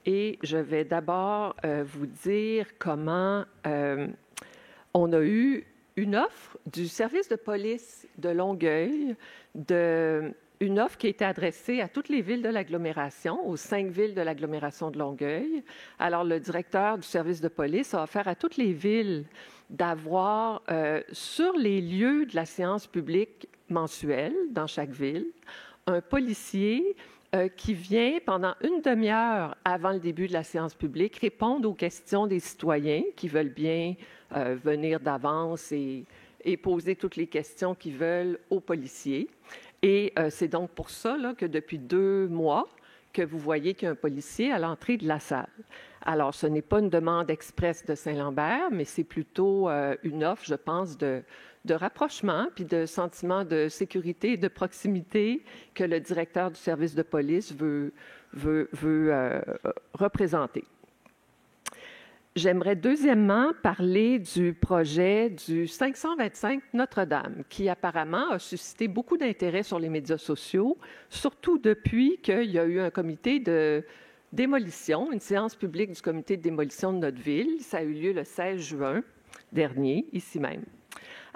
et je vais d'abord vous dire comment on a eu une offre du service de police de Longueuil, une offre qui a été adressée à toutes les villes de l'agglomération, aux 5 villes de l'agglomération de Longueuil. Alors, le directeur du service de police a offert à toutes les villes d'avoir sur les lieux de la séance publique mensuelle dans chaque ville, un policier qui vient pendant une demi-heure avant le début de la séance publique répondre aux questions des citoyens qui veulent bien venir d'avance et poser toutes les questions qu'ils veulent aux policiers. Et c'est donc pour ça là, que depuis 2 mois, que vous voyez qu'il y a un policier à l'entrée de la salle. Alors, ce n'est pas une demande express de Saint-Lambert, mais c'est plutôt une offre, je pense, de rapprochement, puis de sentiment de sécurité et de proximité que le directeur du service de police veut représenter. J'aimerais deuxièmement parler du projet du 525 Notre-Dame, qui apparemment a suscité beaucoup d'intérêt sur les médias sociaux, surtout depuis qu'il y a eu un comité de démolition, une séance publique du comité de démolition de notre ville. Ça a eu lieu le 16 juin dernier, ici même.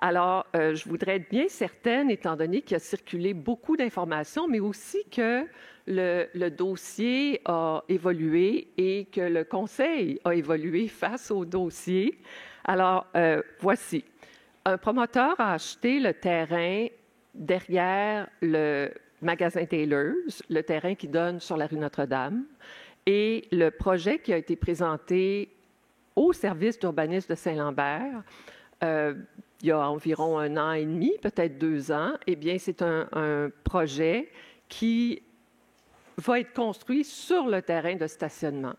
Alors, je voudrais être bien certaine, étant donné qu'il a circulé beaucoup d'informations, mais aussi que le dossier a évolué et que le Conseil a évolué face au dossier. Alors, voici. Un promoteur a acheté le terrain derrière le magasin Taylor's, le terrain qui donne sur la rue Notre-Dame, et le projet qui a été présenté au service d'urbanisme de Saint-Lambert, il y a environ 1 an et demi, peut-être 2 ans, eh bien, c'est un projet qui va être construit sur le terrain de stationnement.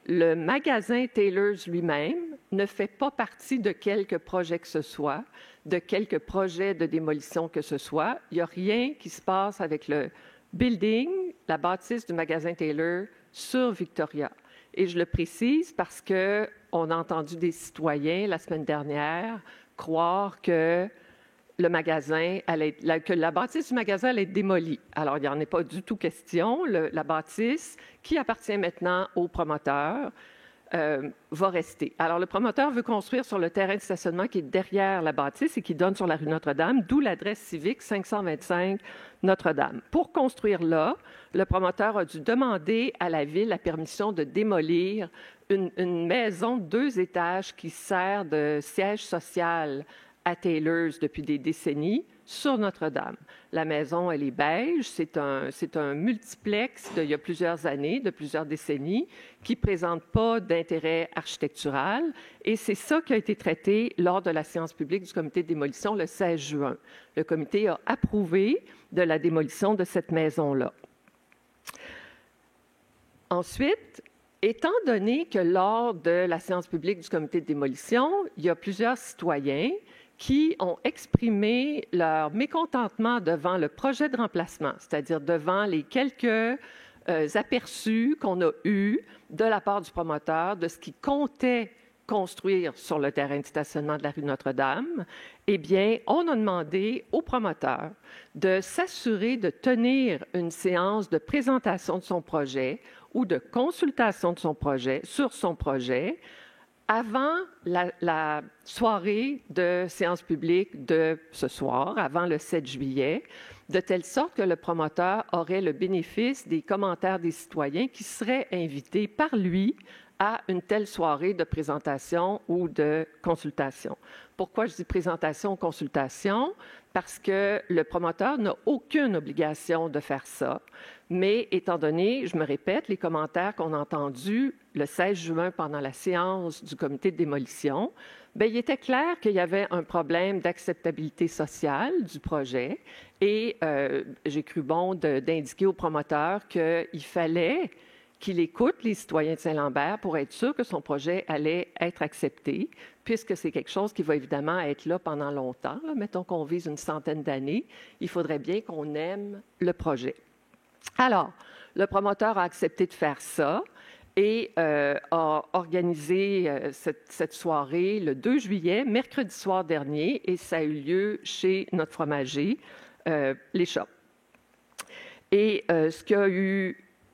Le magasin Taylor's lui-même ne fait pas partie de quelque projet que ce soit, de quelque projet de démolition que ce soit. Il n'y a rien qui se passe avec le building, la bâtisse du magasin Taylor sur Victoria. Et je le précise parce qu'on a entendu des citoyens la semaine dernière croire que le magasin que la bâtisse du magasin allait être démolie. Alors, il n'y en est pas du tout question. La bâtisse, qui appartient maintenant au promoteur, va rester. Alors, le promoteur veut construire sur le terrain de stationnement qui est derrière la bâtisse et qui donne sur la rue Notre-Dame, d'où l'adresse civique 525 Notre-Dame. Pour construire là, le promoteur a dû demander à la ville la permission de démolir une maison de 2 étages qui sert de siège social à Taylor's depuis des décennies sur Notre-Dame. La maison, elle est beige. C'est un multiplex d'il y a plusieurs années, de plusieurs décennies, qui ne présente pas d'intérêt architectural. Et c'est ça qui a été traité lors de la séance publique du comité de démolition le 16 juin. Le comité a approuvé de la démolition de cette maison-là. Ensuite, étant donné que lors de la séance publique du comité de démolition, il y a plusieurs citoyens qui ont exprimé leur mécontentement devant le projet de remplacement, c'est-à-dire devant les quelques aperçus qu'on a eus de la part du promoteur de ce qu'il comptait construire sur le terrain de stationnement de la rue Notre-Dame, eh bien, on a demandé au promoteur de s'assurer de tenir une séance de présentation de son projet ou de consultation de son projet, sur son projet, avant la soirée de séance publique de ce soir, avant le 7 juillet, de telle sorte que le promoteur aurait le bénéfice des commentaires des citoyens qui seraient invités par lui à une telle soirée de présentation ou de consultation. Pourquoi je dis présentation ou consultation? Parce que le promoteur n'a aucune obligation de faire ça. Mais étant donné, je me répète, les commentaires qu'on a entendus le 16 juin pendant la séance du comité de démolition, bien, il était clair qu'il y avait un problème d'acceptabilité sociale du projet et j'ai cru bon d'indiquer au promoteur qu'il fallait qu'il écoute les citoyens de Saint-Lambert pour être sûr que son projet allait être accepté, puisque c'est quelque chose qui va évidemment être là pendant longtemps. Là. Mettons qu'on vise une centaine d'années, il faudrait bien qu'on aime le projet. Alors, le promoteur a accepté de faire ça et a organisé cette soirée le 2 juillet, mercredi soir dernier, et ça a eu lieu chez notre fromager, Les Chats. Et ce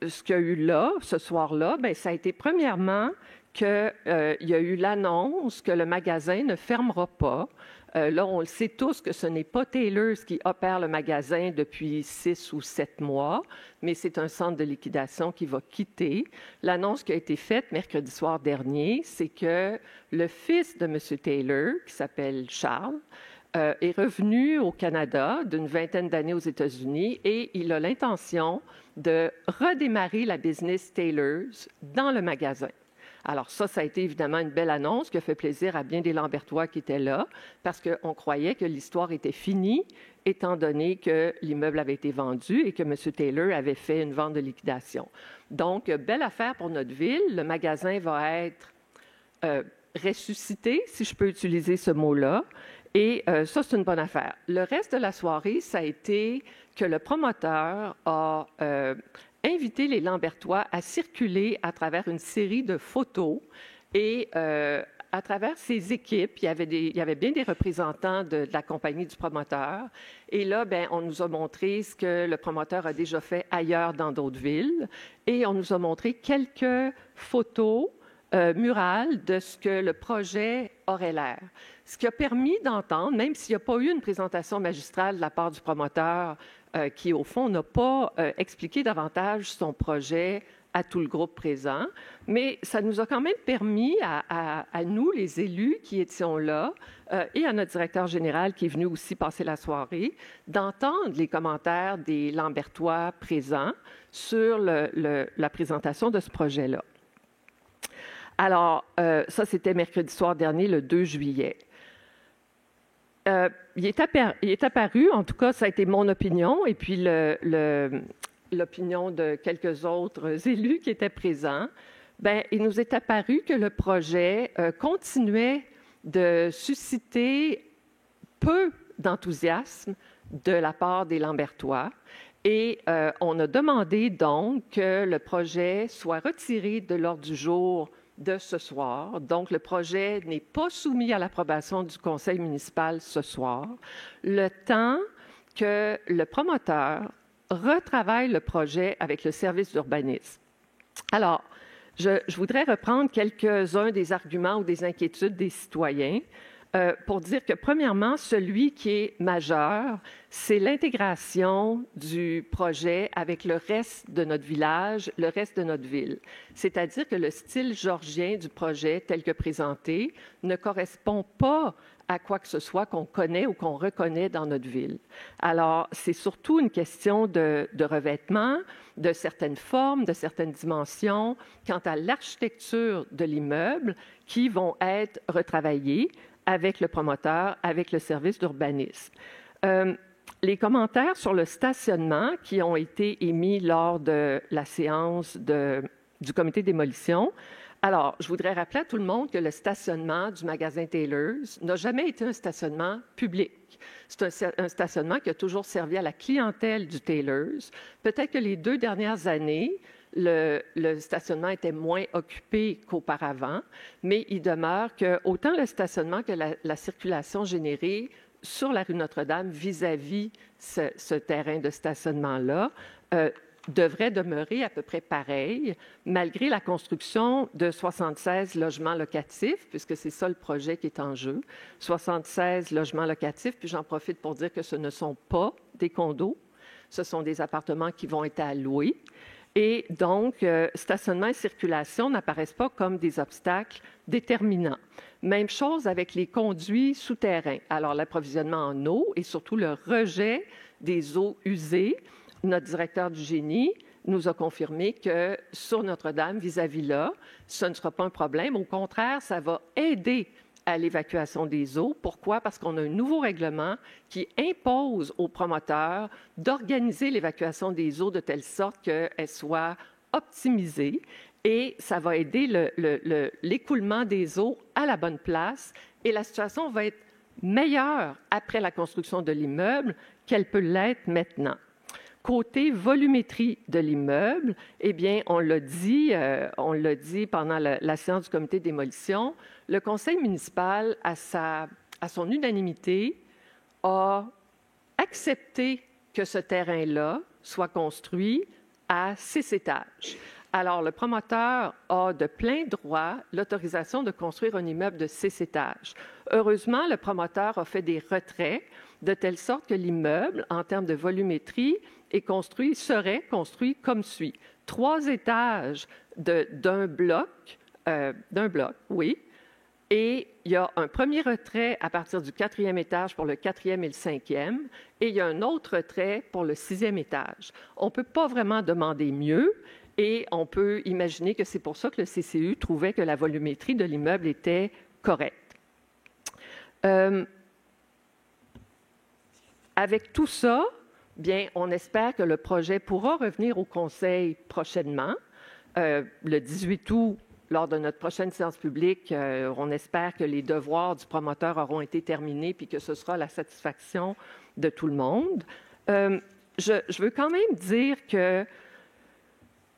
ce qu'il y a eu là, ce soir-là, bien, ça a été premièrement qu'il y a eu l'annonce que le magasin ne fermera pas. Là, on le sait tous que ce n'est pas Taylors qui opère le magasin depuis 6 ou 7 mois, mais c'est un centre de liquidation qui va quitter. L'annonce qui a été faite mercredi soir dernier, c'est que le fils de M. Taylor, qui s'appelle Charles, est revenu au Canada d'une vingtaine d'années aux États-Unis et il a l'intention de redémarrer la business Taylors dans le magasin. Alors ça a été évidemment une belle annonce qui a fait plaisir à bien des Lambertois qui étaient là parce qu'on croyait que l'histoire était finie étant donné que l'immeuble avait été vendu et que M. Taylor avait fait une vente de liquidation. Donc, belle affaire pour notre ville. Le magasin va être ressuscité, si je peux utiliser ce mot-là. Et ça, c'est une bonne affaire. Le reste de la soirée, ça a été que le promoteur a invité les Lambertois à circuler à travers une série de photos et à travers ses équipes, il y avait bien des représentants de la compagnie du promoteur. Et là, bien, on nous a montré ce que le promoteur a déjà fait ailleurs dans d'autres villes et on nous a montré quelques photos murales de ce que le projet aurait l'air. Ce qui a permis d'entendre, même s'il n'y a pas eu une présentation magistrale de la part du promoteur qui, au fond, n'a pas expliqué davantage son projet à tout le groupe présent, mais ça nous a quand même permis à nous, les élus qui étions là, et à notre directeur général qui est venu aussi passer la soirée, d'entendre les commentaires des Lambertois présents sur la présentation de ce projet-là. Alors, ça, c'était mercredi soir dernier, le 2 juillet. Il est apparu, en tout cas, ça a été mon opinion, et puis l'opinion de quelques autres élus qui étaient présents. Bien, il nous est apparu que le projet continuait de susciter peu d'enthousiasme de la part des Lambertois. Et on a demandé donc que le projet soit retiré de l'ordre du jour de ce soir. Donc, le projet n'est pas soumis à l'approbation du conseil municipal ce soir, le temps que le promoteur retravaille le projet avec le service d'urbanisme. Alors, je voudrais reprendre quelques-uns des arguments ou des inquiétudes des citoyens pour dire que, premièrement, celui qui est majeur, c'est l'intégration du projet avec le reste de notre village, le reste de notre ville. C'est-à-dire que le style georgien du projet tel que présenté ne correspond pas à quoi que ce soit qu'on connaît ou qu'on reconnaît dans notre ville. Alors, c'est surtout une question de revêtement, de certaines formes, de certaines dimensions, quant à l'architecture de l'immeuble qui vont être retravaillées avec le promoteur, avec le service d'urbanisme. Les commentaires sur le stationnement qui ont été émis lors de la séance du comité de démolition. Alors, je voudrais rappeler à tout le monde que le stationnement du magasin Taylors n'a jamais été un stationnement public. C'est un stationnement qui a toujours servi à la clientèle du Taylors. Peut-être que les 2 dernières années, le stationnement était moins occupé qu'auparavant, mais il demeure que autant le stationnement que la circulation générée sur la rue Notre-Dame vis-à-vis ce terrain de stationnement-là devrait demeurer à peu près pareil, malgré la construction de 76 logements locatifs, puisque c'est ça le projet qui est en jeu, 76 logements locatifs, puis j'en profite pour dire que ce ne sont pas des condos, ce sont des appartements qui vont être alloués. Et donc, stationnement et circulation n'apparaissent pas comme des obstacles déterminants. Même chose avec les conduits souterrains. Alors, l'approvisionnement en eau et surtout le rejet des eaux usées. Notre directeur du génie nous a confirmé que sur Notre-Dame, vis-à-vis là, ce ne sera pas un problème. Au contraire, ça va aider à l'évacuation des eaux. Pourquoi? Parce qu'on a un nouveau règlement qui impose aux promoteurs d'organiser l'évacuation des eaux de telle sorte qu'elle soit optimisée et ça va aider l'écoulement des eaux à la bonne place et la situation va être meilleure après la construction de l'immeuble qu'elle peut l'être maintenant. Côté volumétrie de l'immeuble, eh bien, on l'a dit pendant la séance du comité de démolition, le conseil municipal, à son unanimité, a accepté que ce terrain-là soit construit à 6 étages. Alors, le promoteur a de plein droit l'autorisation de construire un immeuble de 6 étages. Heureusement, le promoteur a fait des retraits de telle sorte que l'immeuble, en termes de volumétrie, serait construit comme suit. 3 étages d'un bloc, oui, et il y a un premier retrait à partir du 4e étage pour le 4e et le 5e, et il y a un autre retrait pour le 6e étage. On ne peut pas vraiment demander mieux, et on peut imaginer que c'est pour ça que le CCU trouvait que la volumétrie de l'immeuble était correcte. Avec tout ça, bien, on espère que le projet pourra revenir au Conseil prochainement. Le 18 août, lors de notre prochaine séance publique, on espère que les devoirs du promoteur auront été terminés puis que ce sera la satisfaction de tout le monde. Je veux quand même dire que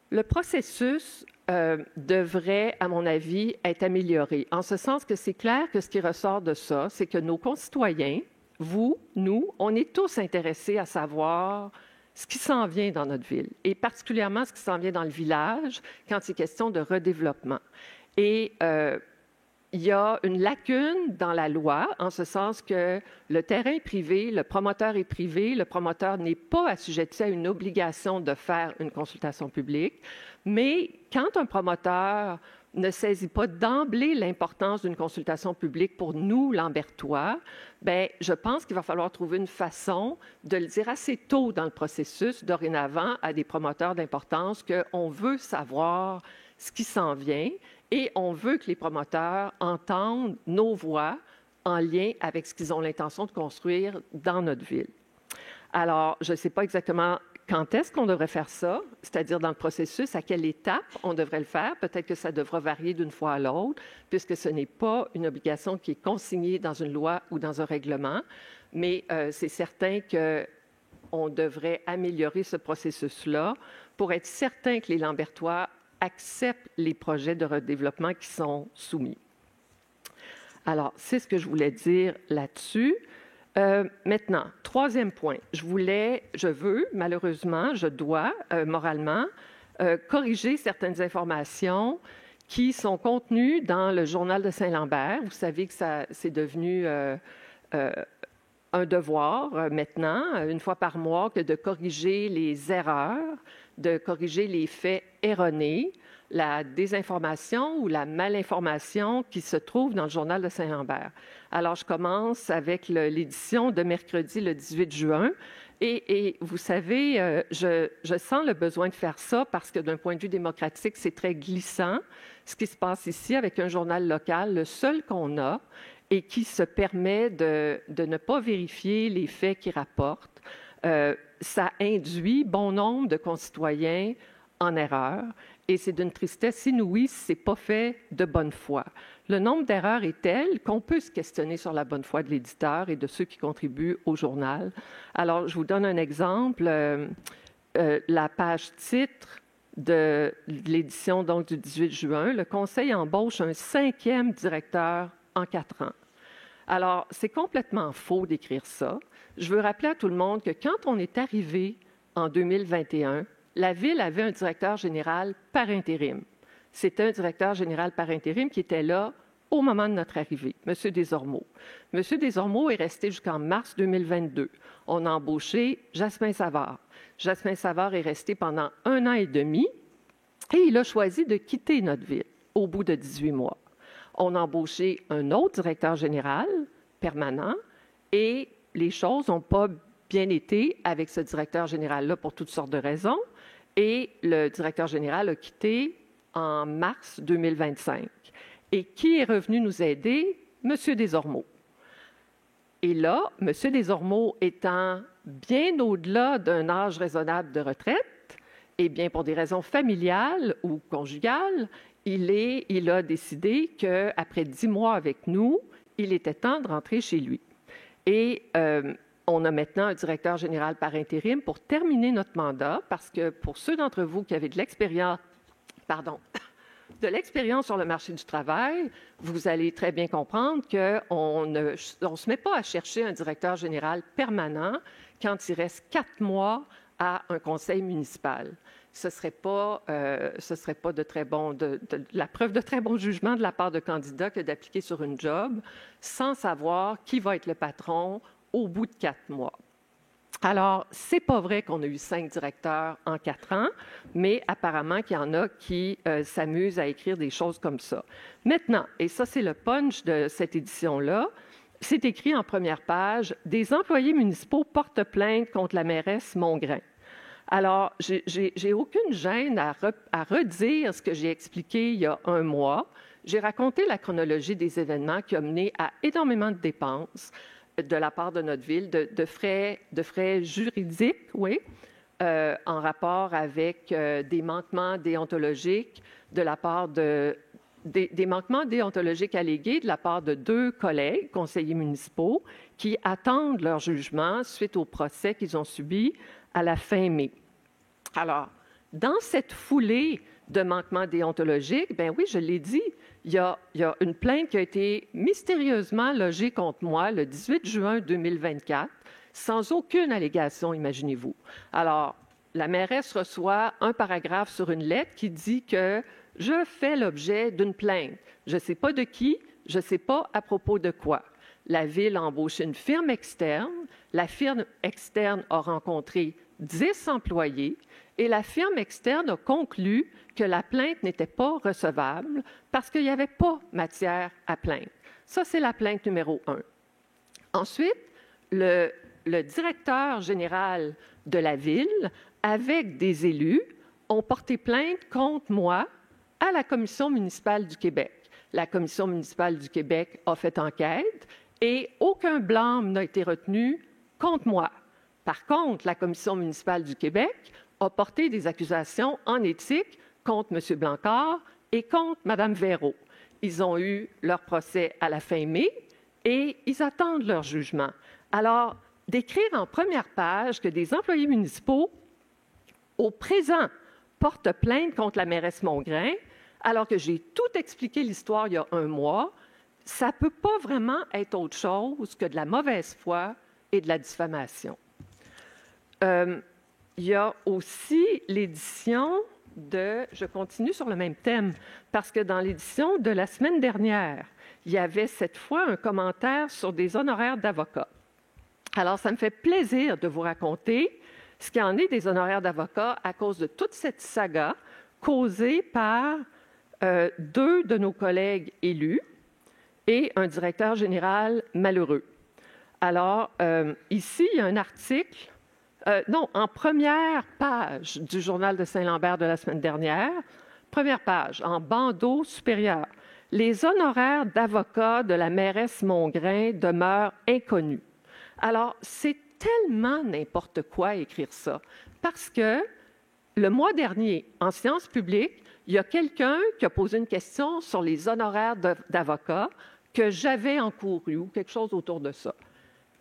le processus devrait, à mon avis, être amélioré, en ce sens que c'est clair que ce qui ressort de ça, c'est que nos concitoyens, vous, nous, on est tous intéressés à savoir ce qui s'en vient dans notre ville, et particulièrement ce qui s'en vient dans le village quand il est question de redéveloppement. Et il y a une lacune dans la loi, en ce sens que le terrain est privé, le promoteur est privé, le promoteur n'est pas assujetti à une obligation de faire une consultation publique, mais quand un promoteur ne saisit pas d'emblée l'importance d'une consultation publique pour nous, Lambertois, bien, je pense qu'il va falloir trouver une façon de le dire assez tôt dans le processus, dorénavant, à des promoteurs d'importance, qu'on veut savoir ce qui s'en vient et on veut que les promoteurs entendent nos voix en lien avec ce qu'ils ont l'intention de construire dans notre ville. Alors, je ne sais pas exactement quand est-ce qu'on devrait faire ça, c'est-à-dire dans le processus, à quelle étape on devrait le faire. Peut-être que ça devra varier d'une fois à l'autre, puisque ce n'est pas une obligation qui est consignée dans une loi ou dans un règlement, mais c'est certain qu'on devrait améliorer ce processus-là pour être certain que les Lambertois acceptent les projets de redéveloppement qui sont soumis. Alors, c'est ce que je voulais dire là-dessus. Maintenant, troisième point, malheureusement, je dois, moralement, corriger certaines informations qui sont contenues dans le Journal de Saint-Lambert. Vous savez que c'est devenu un devoir maintenant, une fois par mois, que de corriger les erreurs, de corriger les faits erronés, la désinformation ou la malinformation qui se trouve dans le Journal de Saint-Lambert. Alors, je commence avec l'édition de mercredi, le 18 juin. Et vous savez, je sens le besoin de faire ça parce que d'un point de vue démocratique, c'est très glissant ce qui se passe ici avec un journal local, le seul qu'on a, et qui se permet de ne pas vérifier les faits qu'il rapporte. Ça induit bon nombre de concitoyens en erreur. Et c'est d'une tristesse inouïe si ce n'est pas fait de bonne foi. Le nombre d'erreurs est tel qu'on peut se questionner sur la bonne foi de l'éditeur et de ceux qui contribuent au journal. Alors, je vous donne un exemple. La page titre de l'édition donc, du 18 juin, le Conseil embauche un 5e directeur en 4 ans. Alors, c'est complètement faux d'écrire ça. Je veux rappeler à tout le monde que quand on est arrivé en 2021, la Ville avait un directeur général par intérim. C'était un directeur général par intérim qui était là au moment de notre arrivée, M. Desormeaux. M. Desormeaux est resté jusqu'en mars 2022. On a embauché Jasmin Savard. Jasmin Savard est resté pendant 1 an et demi et il a choisi de quitter notre ville au bout de 18 mois. On a embauché un autre directeur général permanent et les choses n'ont pas bien été avec ce directeur général-là pour toutes sortes de raisons. Et le directeur général a quitté en mars 2025. Et qui est revenu nous aider? M. Desormeaux. Et là, M. Desormeaux étant bien au-delà d'un âge raisonnable de retraite, et bien pour des raisons familiales ou conjugales, il a décidé qu'après 10 mois avec nous, il était temps de rentrer chez lui. Et on a maintenant un directeur général par intérim pour terminer notre mandat, parce que pour ceux d'entre vous qui avaient de l'expérience sur le marché du travail, vous allez très bien comprendre qu'on ne se met pas à chercher un directeur général permanent quand il reste 4 mois à un conseil municipal. Ce ne serait pas de très bon, la preuve de très bon jugement de la part de candidats que d'appliquer sur une job sans savoir qui va être le patron au bout de 4 mois. Alors, c'est pas vrai qu'on a eu 5 directeurs en 4 ans, mais apparemment qu'il y en a qui s'amusent à écrire des choses comme ça. Maintenant, et ça c'est le punch de cette édition-là, c'est écrit en première page « Des employés municipaux portent plainte contre la mairesse Mongrain ». Alors, j'ai aucune gêne à redire ce que j'ai expliqué il y a un mois. J'ai raconté la chronologie des événements qui ont mené à énormément de dépenses de la part de notre ville, de frais juridiques, oui, en rapport avec des manquements déontologiques de la part des manquements déontologiques allégués de la part de 2 collègues conseillers municipaux qui attendent leur jugement suite au procès qu'ils ont subi à la fin mai. Alors, dans cette foulée de manquements déontologiques, bien oui, je l'ai dit, il y a une plainte qui a été mystérieusement logée contre moi le 18 juin 2024, sans aucune allégation, imaginez-vous. Alors, la mairesse reçoit un paragraphe sur une lettre qui dit que je fais l'objet d'une plainte. Je ne sais pas de qui, je ne sais pas à propos de quoi. La ville a embauché une firme externe. La firme externe a rencontré 10 employés et la firme externe a conclu que la plainte n'était pas recevable parce qu'il n'y avait pas matière à plainte. Ça, c'est la plainte numéro 1. Ensuite, le directeur général de la ville, avec des élus, ont porté plainte contre moi à la Commission municipale du Québec. La Commission municipale du Québec a fait enquête et aucun blâme n'a été retenu contre moi. Par contre, la Commission municipale du Québec a porté des accusations en éthique contre M. Blancard et contre Mme Véro. Ils ont eu leur procès à la fin mai et ils attendent leur jugement. Alors, d'écrire en première page que des employés municipaux, au présent, portent plainte contre la mairesse Mongrain, alors que j'ai tout expliqué l'histoire il y a un mois, ça ne peut pas vraiment être autre chose que de la mauvaise foi et de la diffamation. Il y a aussi l'édition je continue sur le même thème, parce que dans l'édition de la semaine dernière, il y avait cette fois un commentaire sur des honoraires d'avocat. Alors, ça me fait plaisir de vous raconter ce qu'il en est des honoraires d'avocat à cause de toute cette saga causée par 2 de nos collègues élus et un directeur général malheureux. Alors, ici, il y a un article, en première page du Journal de Saint-Lambert de la semaine dernière, première page, en bandeau supérieur. Les honoraires d'avocat de la mairesse Mongrain demeurent inconnus. Alors, c'est tellement n'importe quoi écrire ça, parce que le mois dernier, en séance publique, il y a quelqu'un qui a posé une question sur les honoraires d'avocat que j'avais encouru ou quelque chose autour de ça.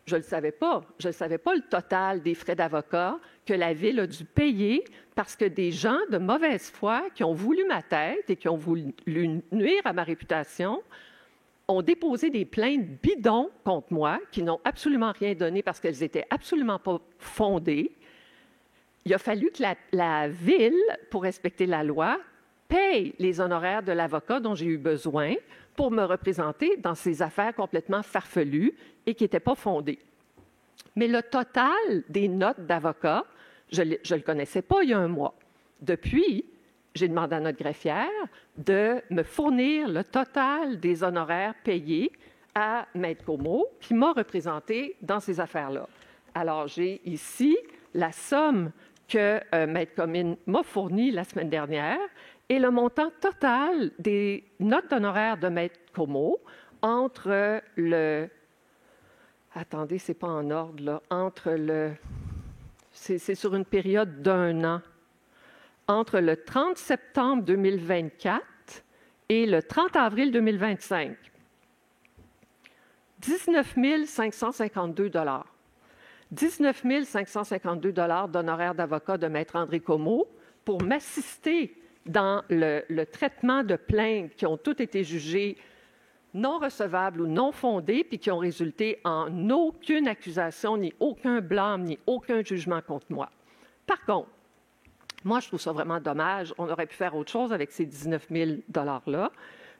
Je ne le savais pas. Je ne savais pas le total des frais d'avocat que la Ville a dû payer parce que des gens de mauvaise foi qui ont voulu ma tête et qui ont voulu nuire à ma réputation ont déposé des plaintes bidons contre moi qui n'ont absolument rien donné parce qu'elles n'étaient absolument pas fondées. Il a fallu que la Ville, pour respecter la loi, paye les honoraires de l'avocat dont j'ai eu besoin pour me représenter dans ces affaires complètement farfelues et qui n'étaient pas fondées. Mais le total des notes d'avocat, je ne le connaissais pas il y a un mois. Depuis, j'ai demandé à notre greffière de me fournir le total des honoraires payés à Maître Comeau, qui m'a représenté dans ces affaires-là. Alors, j'ai ici la somme que Maître Comine m'a fournie la semaine dernière et le montant total des notes d'honoraires de Maître Comeau entre le... Attendez, c'est pas en ordre, là. C'est sur une période d'1 an. Entre le 30 septembre 2024 et le 30 avril 2025. 19 552 $. 19 552 $ d'honoraires d'avocat de Maître André Comeau pour m'assister dans le traitement de plaintes qui ont toutes été jugées non recevables ou non fondées, puis qui ont résulté en aucune accusation, ni aucun blâme, ni aucun jugement contre moi. Par contre, moi, je trouve ça vraiment dommage. On aurait pu faire autre chose avec ces 19 000 $-là.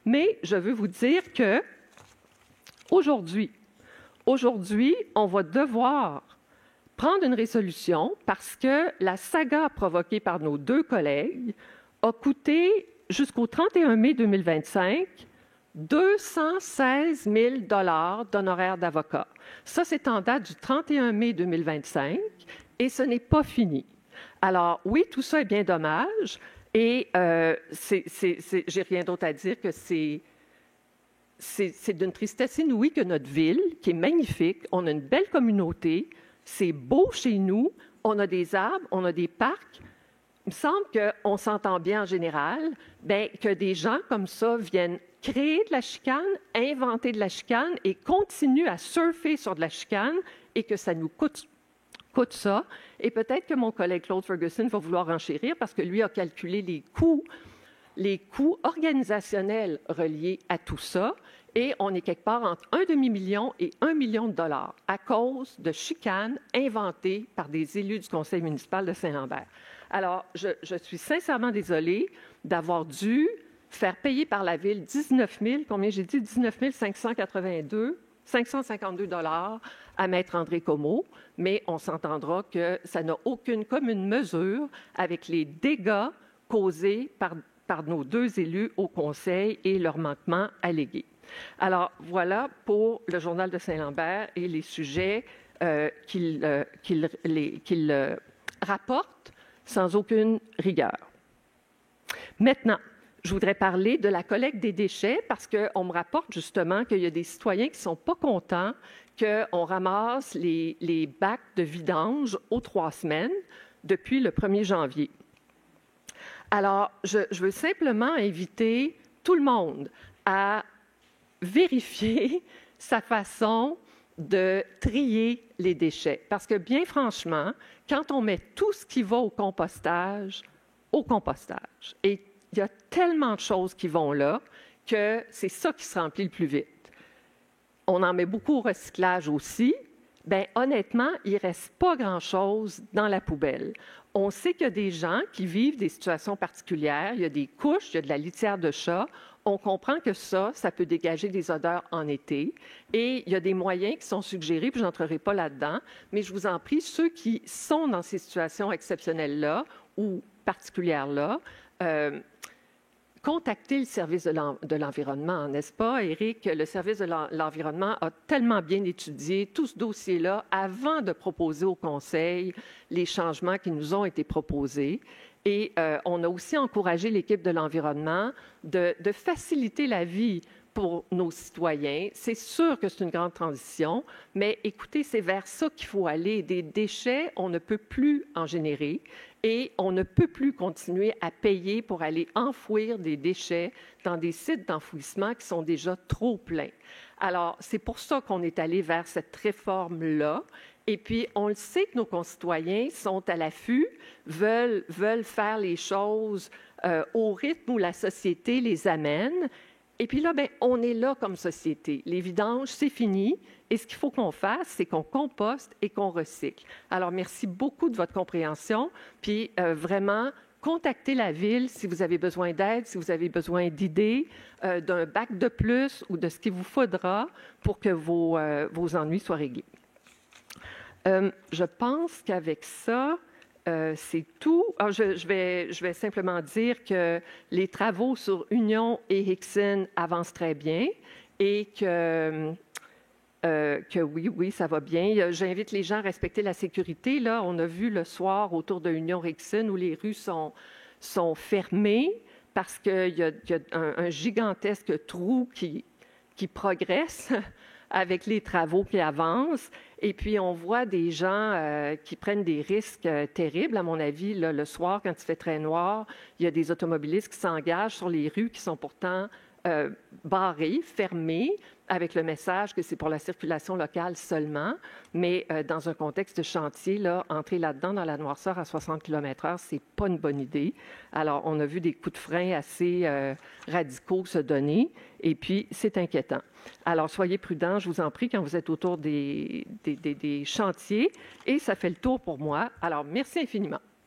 Mais je veux vous dire que aujourd'hui, on va devoir prendre une résolution parce que la saga provoquée par nos deux collègues a coûté, jusqu'au 31 mai 2025, 216 000 $ d'honoraires d'avocat. Ça, c'est en date du 31 mai 2025 et ce n'est pas fini. Alors, oui, tout ça est bien dommage et j'ai rien d'autre à dire que c'est d'une tristesse inouïe que notre ville, qui est magnifique, on a une belle communauté, c'est beau chez nous, on a des arbres, on a des parcs. Il me semble qu'on s'entend bien en général, bien, que des gens comme ça viennent créer de la chicane, inventer de la chicane et continuent à surfer sur de la chicane et que ça nous coûte ça. Et peut-être que mon collègue Claude Ferguson va vouloir enchérir parce que lui a calculé les coûts organisationnels reliés à tout ça. Et on est quelque part entre 1 demi-million et 1 million de dollars à cause de chicanes inventées par des élus du conseil municipal de Saint-Lambert. Alors, je suis sincèrement désolée d'avoir dû faire payer par la Ville 19 000, combien j'ai dit? 19 552 $ à Maître André Comeau, mais on s'entendra que ça n'a aucune commune mesure avec les dégâts causés par nos deux élus au Conseil et leurs manquements allégués. Alors, voilà pour le Journal de Saint-Lambert et les sujets qu'il rapporte sans aucune rigueur. Maintenant, je voudrais parler de la collecte des déchets parce qu'on me rapporte justement qu'il y a des citoyens qui ne sont pas contents qu'on ramasse les bacs de vidange aux 3 semaines depuis le 1er janvier. Alors, je veux simplement inviter tout le monde à vérifier sa façon de trier les déchets. Parce que bien franchement, quand on met tout ce qui va au compostage, et il y a tellement de choses qui vont là que c'est ça qui se remplit le plus vite. On en met beaucoup au recyclage aussi. Bien, honnêtement, il ne reste pas grand-chose dans la poubelle. On sait qu'il y a des gens qui vivent des situations particulières. Il y a des couches, il y a de la litière de chat. On comprend que ça peut dégager des odeurs en été. Et il y a des moyens qui sont suggérés, puis je n'entrerai pas là-dedans. Mais je vous en prie, ceux qui sont dans ces situations exceptionnelles-là ou particulières-là, contactez le service de l'environnement, n'est-ce pas, Éric? Le service de l'environnement a tellement bien étudié tout ce dossier-là avant de proposer au Conseil les changements qui nous ont été proposés. Et on a aussi encouragé l'équipe de l'environnement de faciliter la vie pour nos citoyens. C'est sûr que c'est une grande transition, mais écoutez, c'est vers ça qu'il faut aller. Des déchets, on ne peut plus en générer et on ne peut plus continuer à payer pour aller enfouir des déchets dans des sites d'enfouissement qui sont déjà trop pleins. Alors, c'est pour ça qu'on est allé vers cette réforme-là. Et puis, on le sait que nos concitoyens sont à l'affût, veulent faire les choses au rythme où la société les amène. Et puis là, bien, on est là comme société. Les vidanges, c'est fini. Et ce qu'il faut qu'on fasse, c'est qu'on composte et qu'on recycle. Alors, merci beaucoup de votre compréhension. Puis, vraiment, contactez la Ville si vous avez besoin d'aide, si vous avez besoin d'idées, d'un bac de plus ou de ce qu'il vous faudra pour que vos ennuis soient réglés. Je pense qu'avec ça, c'est tout. Alors, je vais simplement dire que les travaux sur Union et Hickson avancent très bien et que oui, ça va bien. J'invite les gens à respecter la sécurité. Là, on a vu le soir autour de Union et Hickson où les rues sont fermées parce qu'il y a un gigantesque trou qui progresse avec les travaux qui avancent. Et puis, on voit des gens qui prennent des risques terribles. À mon avis, là, le soir, quand il fait très noir, il y a des automobilistes qui s'engagent sur les rues qui sont pourtant barrées, fermées, avec le message que c'est pour la circulation locale seulement. Mais dans un contexte de chantier, là, entrer là-dedans dans la noirceur à 60 km/h, c'est pas une bonne idée. Alors, on a vu des coups de frein assez radicaux se donner. Et puis, c'est inquiétant. Alors, soyez prudents, je vous en prie, quand vous êtes autour des chantiers. Et ça fait le tour pour moi. Alors, merci infiniment.